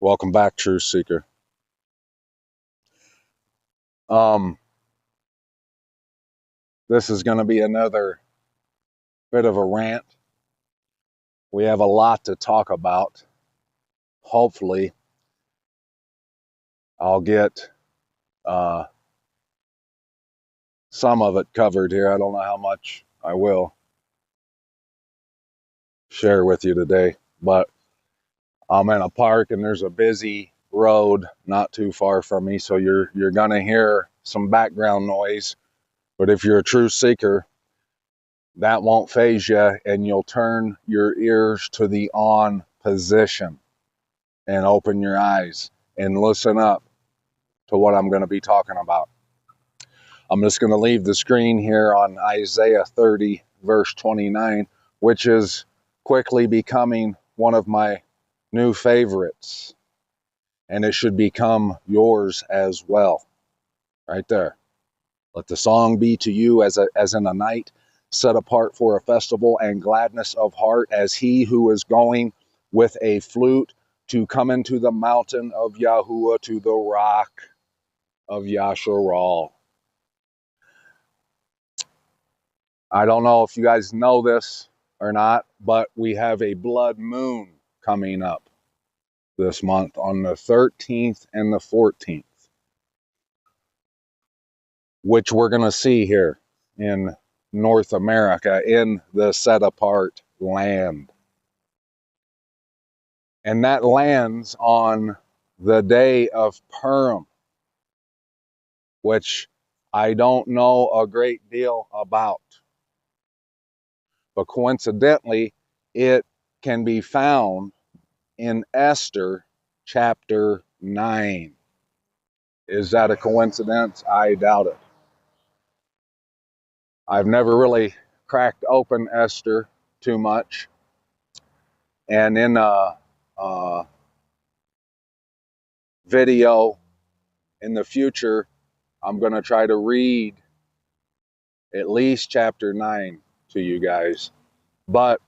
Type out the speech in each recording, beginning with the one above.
Welcome back, Truth Seeker. Um, this is going to be another bit of a rant. We have a lot to talk about. Hopefully, I'll get some of it covered here. I don't know how much I will share with you today, but I'm in a park and there's a busy road not too far from me, so you're going to hear some background noise. But if you're a truth seeker, that won't faze you, and you'll turn your ears to the on position and open your eyes and listen up to what I'm going to be talking about. I'm just going to leave the screen here on Isaiah 30, verse 29, which is quickly becoming one of my new favorites, and it should become yours as well. Right there. Let the song be to you as in a night set apart for a festival, and gladness of heart as he who is going with a flute to come into the mountain of Yahuwah, to the rock of Yasharal. I don't know if you guys know this or not, but we have a blood moon coming up this month on the 13th and the 14th, which we're going to see here in North America in the set apart land. And that lands on the day of Purim, which I don't know a great deal about. But coincidentally, it can be found in Esther chapter 9. Is that a coincidence? I doubt it. I've never really cracked open Esther too much. And in a video in the future, I'm going to try to read at least chapter 9 to you guys. But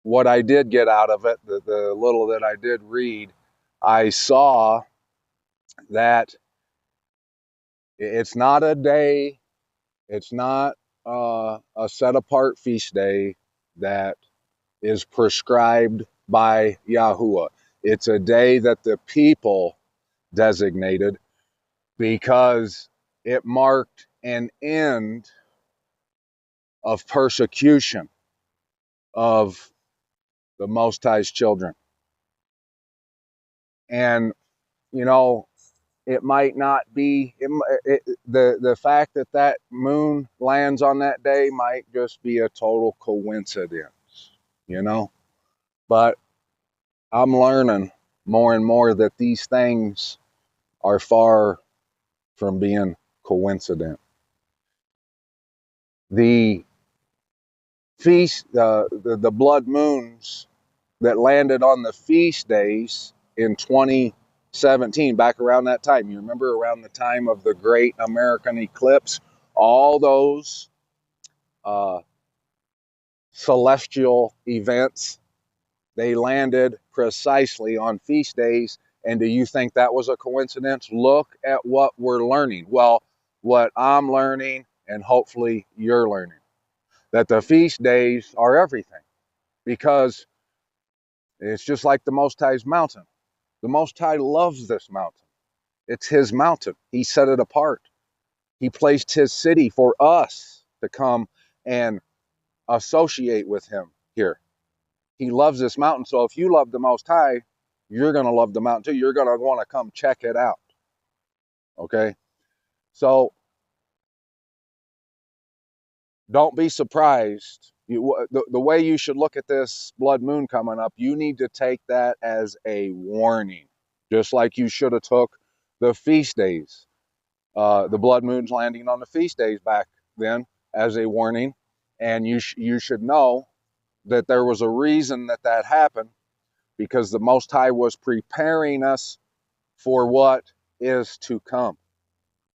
what I did get out of it, the little that I did read, I saw that it's not a day, it's not a set apart feast day that is prescribed by Yahuwah. It's a day that the people designated because it marked an end of persecution of the Most High's children. And, you know, it might not be, the fact that that moon lands on that day might just be a total coincidence, you know? But I'm learning more and more that these things are far from being coincident. The feast, the blood moons that landed on the feast days in 2017, back around that time. You remember around the time of the great American eclipse, all those celestial events, they landed precisely on feast days. And do you think that was a coincidence? Look at what we're learning. Well, what I'm learning, and hopefully you're learning, that the feast days are everything, because it's just like the Most High's mountain. The Most High loves this mountain. It's his mountain. He set it apart. He placed his city for us to come and associate with him here. He loves this mountain. So if you love the Most High, you're going to love the mountain too. You're going to want to come check it out. Okay? So don't be surprised. The way you should look at this blood moon coming up, you need to take that as a warning. Just like you should have took the feast days, the blood moons landing on the feast days back then, as a warning. And you should know that there was a reason that happened, because the Most High was preparing us for what is to come,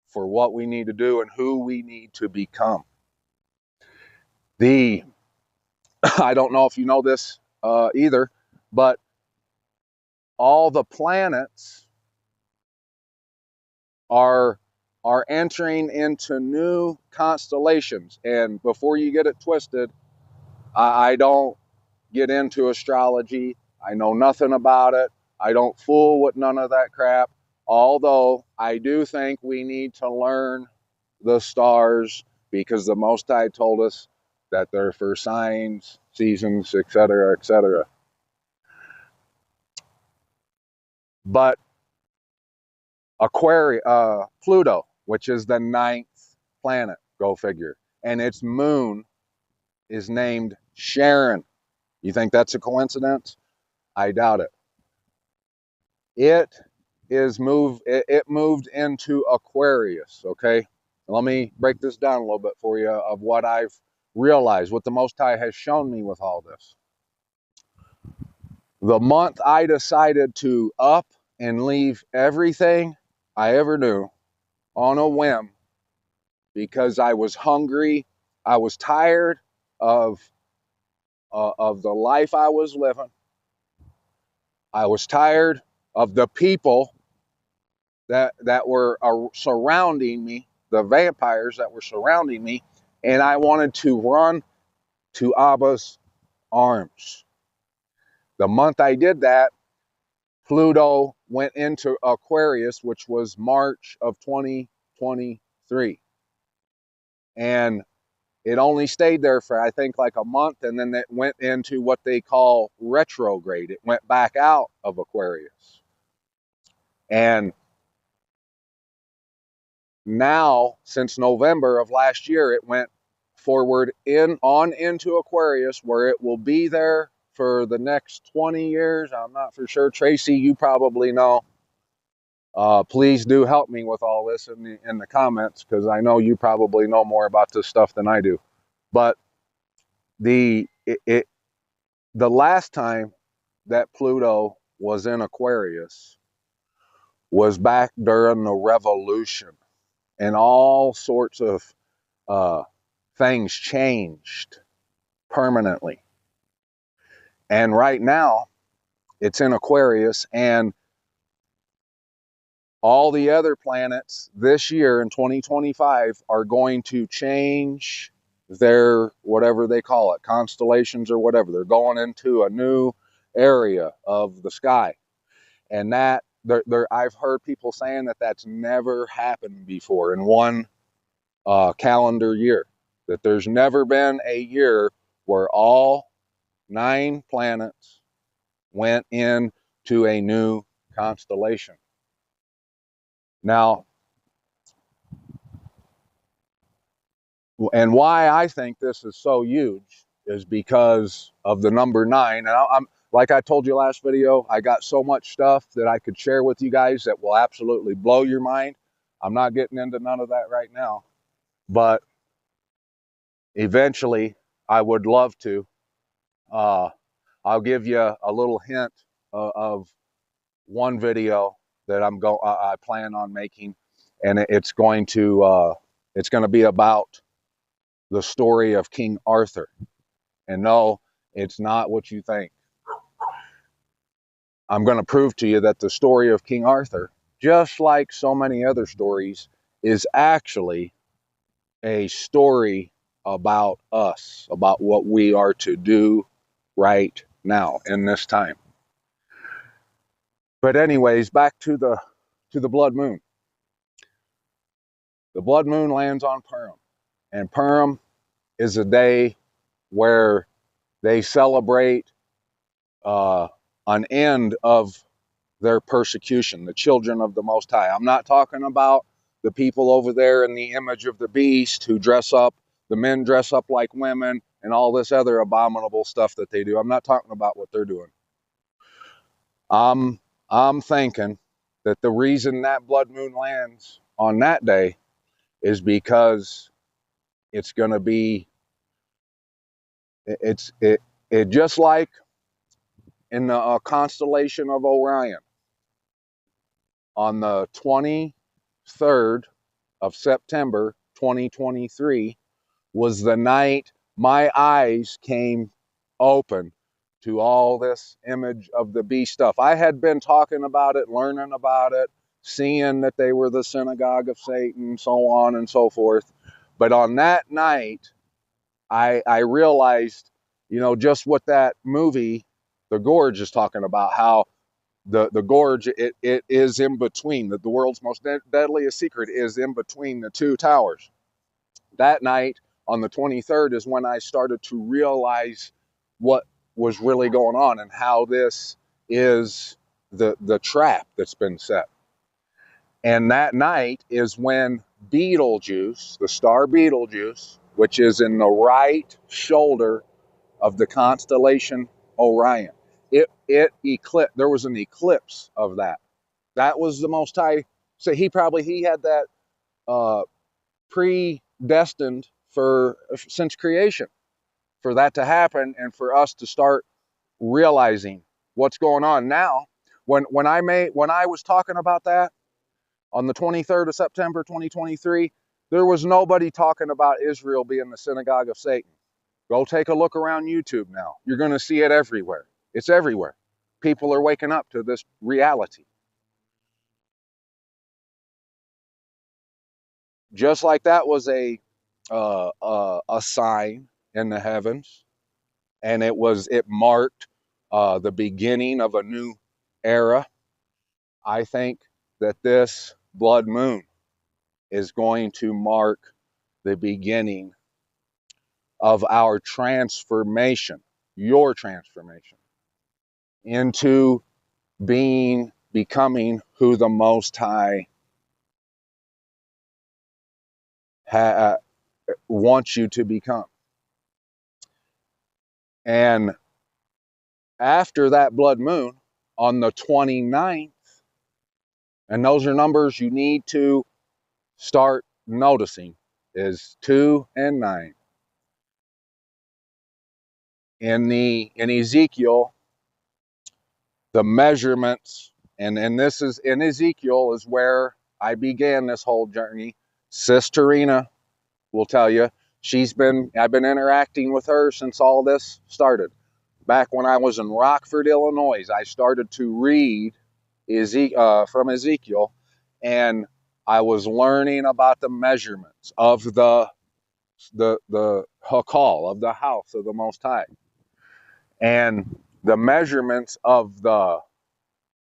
for what we need to do and who we need to become. I don't know if you know this either, but all the planets are entering into new constellations. And before you get it twisted, I don't get into astrology. I know nothing about it. I don't fool with none of that crap. Although I do think we need to learn the stars, because the Most High told us that they're for signs, seasons, etc., etc. But Pluto, which is the 9th planet, go figure, and its moon is named Sharon. You think that's a coincidence? I doubt it. It moved into Aquarius, okay? Let me break this down a little bit for you of what I've realized, what the Most High has shown me with all this. The month I decided to up and leave everything I ever knew on a whim, because I was hungry, I was tired of the life I was living. I was tired of the people that were surrounding me, the vampires that were surrounding me, and I wanted to run to Abba's arms. The month I did that, Pluto went into Aquarius, which was March of 2023. And it only stayed there for, I think, like a month, and then it went into what they call retrograde. It went back out of Aquarius. And now, since November of last year, it went forward into Aquarius, where it will be there for the next 20 years. I'm not for sure. Tracy, you probably know. Please do help me with all this in the comments, because I know you probably know more about this stuff than I do. But the last time that Pluto was in Aquarius was back during the revolution, and all sorts of things changed permanently. And right now it's in Aquarius, and all the other planets this year in 2025 are going to change their, whatever they call it, constellations or whatever. They're going into a new area of the sky. And that I've heard people saying that that's never happened before in one calendar year. That there's never been a year where all 9 planets went into a new constellation. Now, and why I think this is so huge is because of the number 9. And I'm like I told you last video, I got so much stuff that I could share with you guys that will absolutely blow your mind. I'm not getting into none of that right now, but eventually I would love to. I'll give you a little hint of one video that I plan on making, and it's going to be about the story of King Arthur. And no, it's not what you think. I'm going to prove to you that the story of King Arthur, just like so many other stories, is actually a story about us, about what we are to do right now in this time. But anyways, back to the blood moon. The blood moon lands on Purim, and Purim is a day where they celebrate an end of their persecution, the children of the Most High. I'm not talking about the people over there in the image of the beast who dress up, the men dress up like women, and all this other abominable stuff that they do. I'm not talking about what they're doing. I'm thinking that the reason that blood moon lands on that day is because it's going to be, it just like in the constellation of Orion, on the 23rd of September 2023 was the night my eyes came open to all this image of the beast stuff. I had been talking about it, learning about it, seeing that they were the synagogue of Satan, so on and so forth. But on that night, I realized, you know, just what that movie, The Gorge, is talking about, how the gorge, it is in between. The world's most deadliest secret is in between the two towers. That night, on the 23rd, is when I started to realize what was really going on and how this is the trap that's been set. And that night is when Betelgeuse, the star Betelgeuse, which is in the right shoulder of the constellation Orion, it eclipsed. There was an eclipse of that. That was the Most High. So he had that predestined for since creation, for that to happen and for us to start realizing what's going on now. When I was talking about that on the 23rd of September 2023, there was nobody talking about Israel being the synagogue of Satan. Go take a look around YouTube now. You're going to see it everywhere. It's everywhere. People are waking up to this reality. Just like that was a sign in the heavens, and it marked the beginning of a new era. I think that this blood moon is going to mark the beginning of our transformation, your transformation, into becoming who the Most High wants you to become. And after that blood moon, on the 29th, and those are numbers you need to start noticing, is 2 and 9. In Ezekiel, the measurements, and this is in Ezekiel is where I began this whole journey. Sister Rena will tell you, I've been interacting with her since all this started. Back when I was in Rockford, Illinois, I started to read from Ezekiel, and I was learning about the measurements of the Hakal, of the house of the Most High, and the measurements of the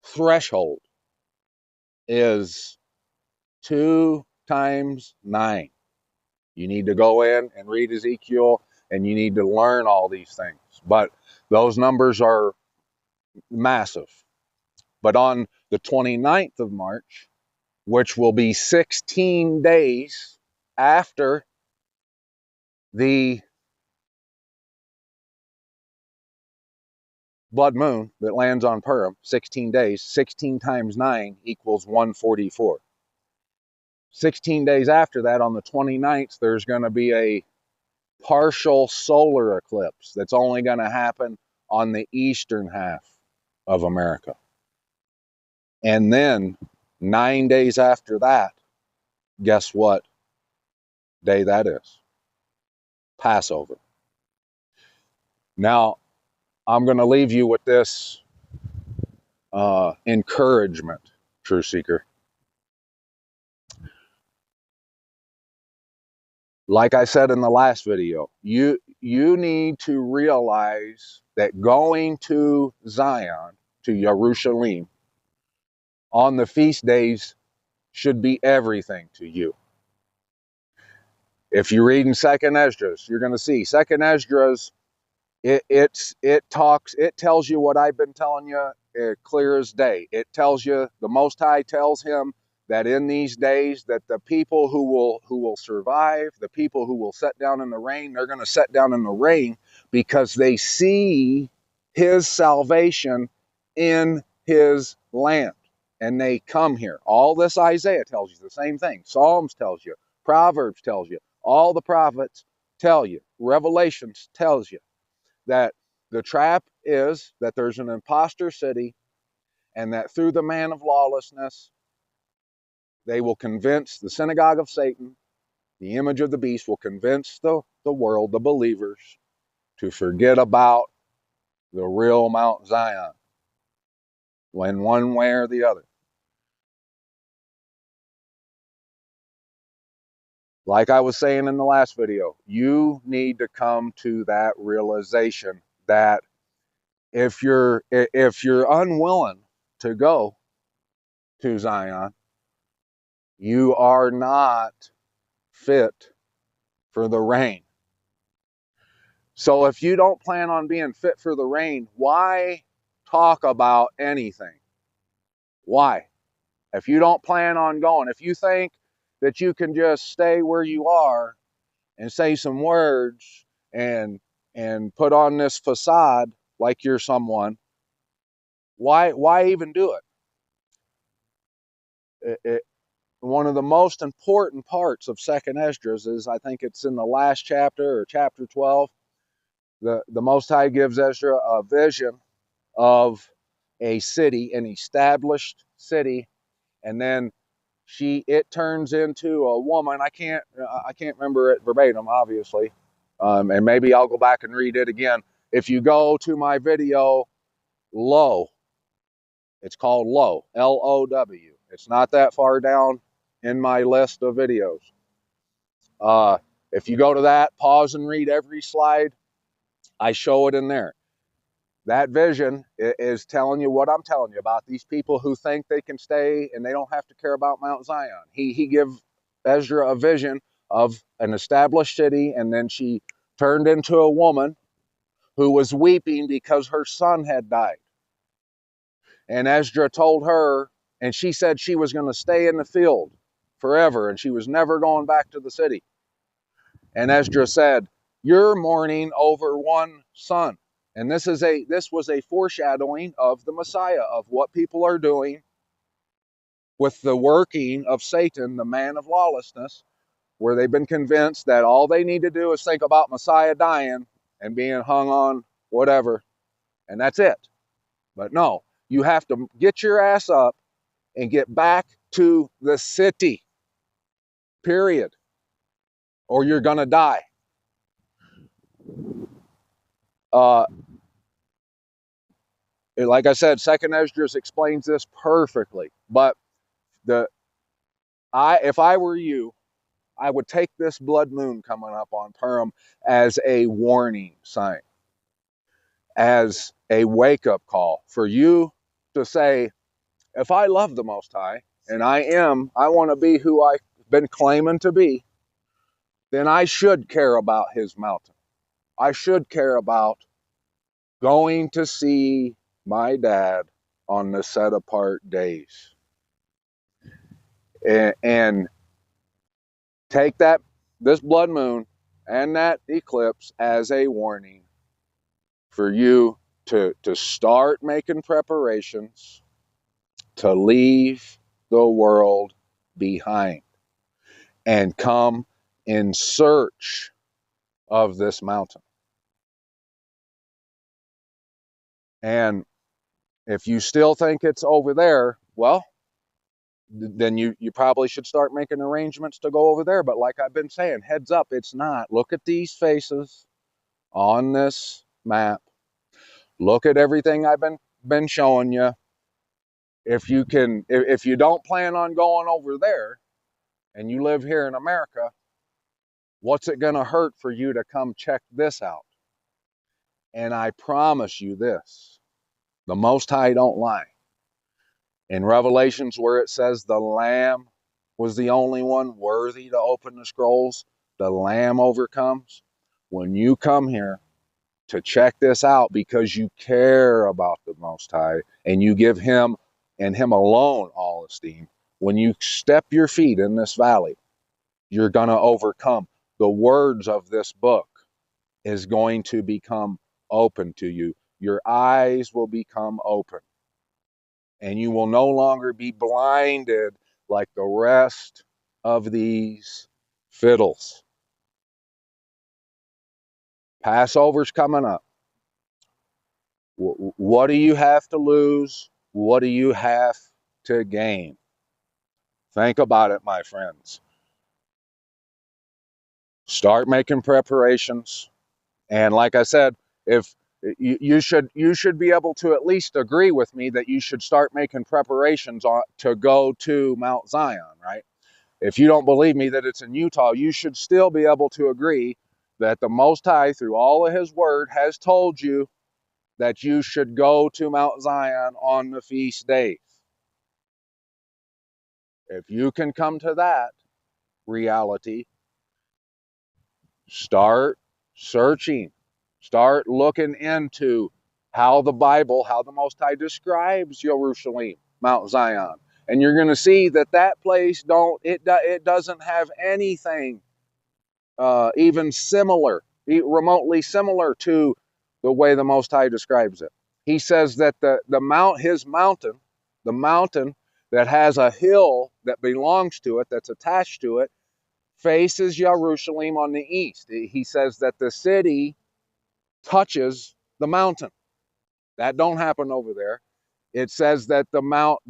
threshold is 2 times 9. You need to go in and read Ezekiel, and you need to learn all these things. But those numbers are massive. But on the 29th of March, which will be 16 days after the blood moon that lands on Purim, 16 days, 16 times 9 equals 144. 16 days after that, on the 29th, there's going to be a partial solar eclipse that's only going to happen on the eastern half of America. And then 9 days after that, guess what day that is? Passover. Now, I'm going to leave you with this encouragement, True Seeker. Like I said in the last video, you need to realize that going to Zion, to Jerusalem, on the feast days should be everything to you. If you read in 2nd Esdras, you're going to see 2nd Esdras, it tells you what I've been telling you clear as day. It tells you, the Most High tells him that in these days that the people who will survive, the people who will set down in the rain, they're going to set down in the rain because they see his salvation in his land. And they come here. All this Isaiah tells you the same thing. Psalms tells you. Proverbs tells you. All the prophets tell you. Revelations tells you that the trap is that there's an imposter city, and that through the man of lawlessness, they will convince the synagogue of Satan, the image of the beast will convince the world, the believers, to forget about the real Mount Zion, when one way or the other. Like I was saying in the last video, you need to come to that realization that if you're unwilling to go to Zion, you are not fit for the rain. So if you don't plan on being fit for the rain, why talk about anything? Why? If you don't plan on going, if you think that you can just stay where you are and say some words and put on this facade like you're someone, why even do it? One of the most important parts of Second Esdras is, I think it's in the last chapter, or chapter 12. The Most High gives Ezra a vision of a city, an established city, and then it turns into a woman. I can't remember it verbatim, obviously, and maybe I'll go back and read it again. If you go to my video, Low, it's called Low, Low. It's not that far down in my list of videos. If you go to that, pause and read every slide, I show it in there. That vision is telling you what I'm telling you about these people who think they can stay and they don't have to care about Mount Zion. He gave Ezra a vision of an established city, and then she turned into a woman who was weeping because her son had died. And Ezra told her, and she said she was going to stay in the field forever, and she was never going back to the city. And Ezra said, "You're mourning over one son." And this was a foreshadowing of the Messiah, of what people are doing with the working of Satan, the man of lawlessness, where they've been convinced that all they need to do is think about Messiah dying and being hung on whatever, and that's it. But no, you have to get your ass up and get back to the city, period, or you're going to die. Like I said, Second Esdras explains this perfectly. But if I were you, I would take this blood moon coming up on Purim as a warning sign, as a wake-up call for you to say, if I love the Most High, and I want to be who I've been claiming to be, then I should care about his mountain. I should care about going to see my dad on the set apart days. And take this blood moon and that eclipse as a warning for you to start making preparations to leave the world behind and come in search of this mountain. And if you still think it's over there, well, then you probably should start making arrangements to go over there. But like I've been saying, heads up, it's not. Look at these faces on this map. Look at everything I've been showing you. If you don't plan on going over there and you live here in America, what's it going to hurt for you to come check this out? And I promise you this, the Most High don't lie. In Revelations, where it says the Lamb was the only one worthy to open the scrolls, the Lamb overcomes. When you come here to check this out because you care about the Most High and you give him and him alone all esteem, when you step your feet in this valley, you're going to overcome. The words of this book is going to become open to you. Your eyes will become open. And you will no longer be blinded like the rest of these fiddles. Passover's coming up. What do you have to lose? What do you have to gain? Think about it, my friends. Start making preparations. And like I said, if You should be able to at least agree with me that you should start making preparations to go to Mount Zion, right? If you don't believe me that it's in Utah, you should still be able to agree that the Most High, through all of His Word, has told you that you should go to Mount Zion on the feast days. If you can come to that reality, start searching, start looking into how the Bible, how the Most High describes Jerusalem, Mount Zion, and you're going to see that that place it doesn't have anything even similar, remotely similar to the way the Most High describes it. He says that his mountain, the mountain that has a hill that belongs to it, that's attached to it, faces Jerusalem on the east. He says that the city touches the mountain. That don't happen over there. It says that Mount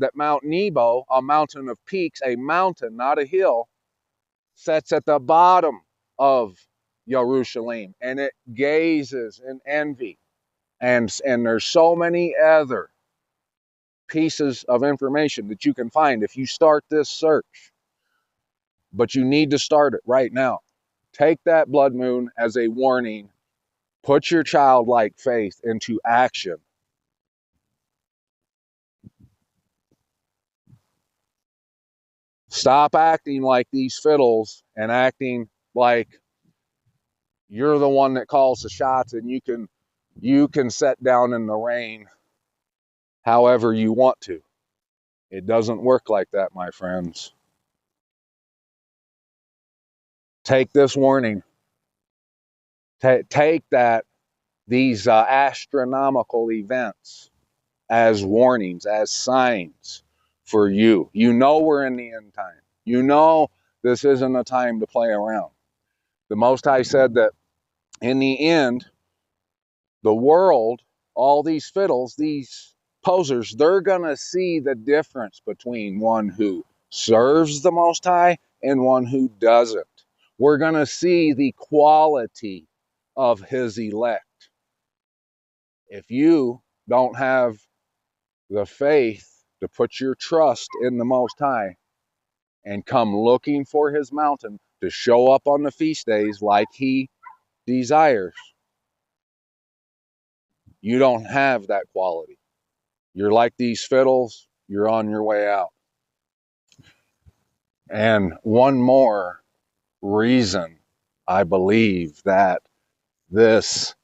Nebo, a mountain of peaks, a mountain, not a hill, sits at the bottom of Jerusalem, and it gazes in envy. And there's so many other pieces of information that you can find if you start this search. But you need to start it right now. Take that blood moon as a warning. Put your childlike faith into action. Stop acting like these fiddles and acting like you're the one that calls the shots and you can set down in the rain however you want to. It doesn't work like that, my friends. Take this warning. Take these astronomical events as warnings, as signs for you. You know we're in the end time. You know this isn't a time to play around. The Most High said that in the end, the world, all these fiddles, these posers, they're going to see the difference between one who serves the Most High and one who doesn't. We're going to see the quality of His elect. If you don't have the faith to put your trust in the Most High and come looking for His mountain to show up on the feast days like He desires, you don't have that quality. You're like these fiddles, you're on your way out. And one more reason I believe that this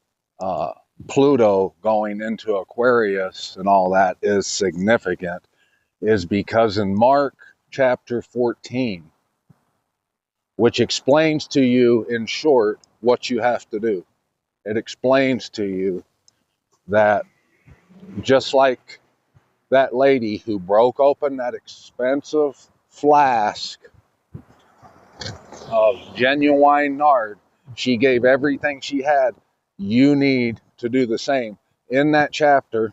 Pluto going into Aquarius and all that is significant is because in Mark chapter 14, which explains to you in short what you have to do. It explains to you that just like that lady who broke open that expensive flask of genuine nard, she gave everything she had. You need to do the same. In that chapter,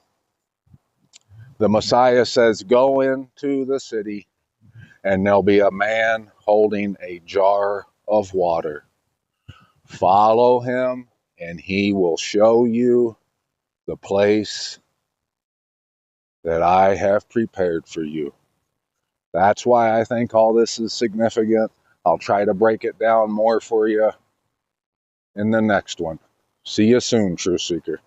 the Messiah says, go into the city and there'll be a man holding a jar of water. Follow him and he will show you the place that I have prepared for you. That's why I think all this is significant. I'll try to break it down more for you in the next one. See you soon, Truth Seeker.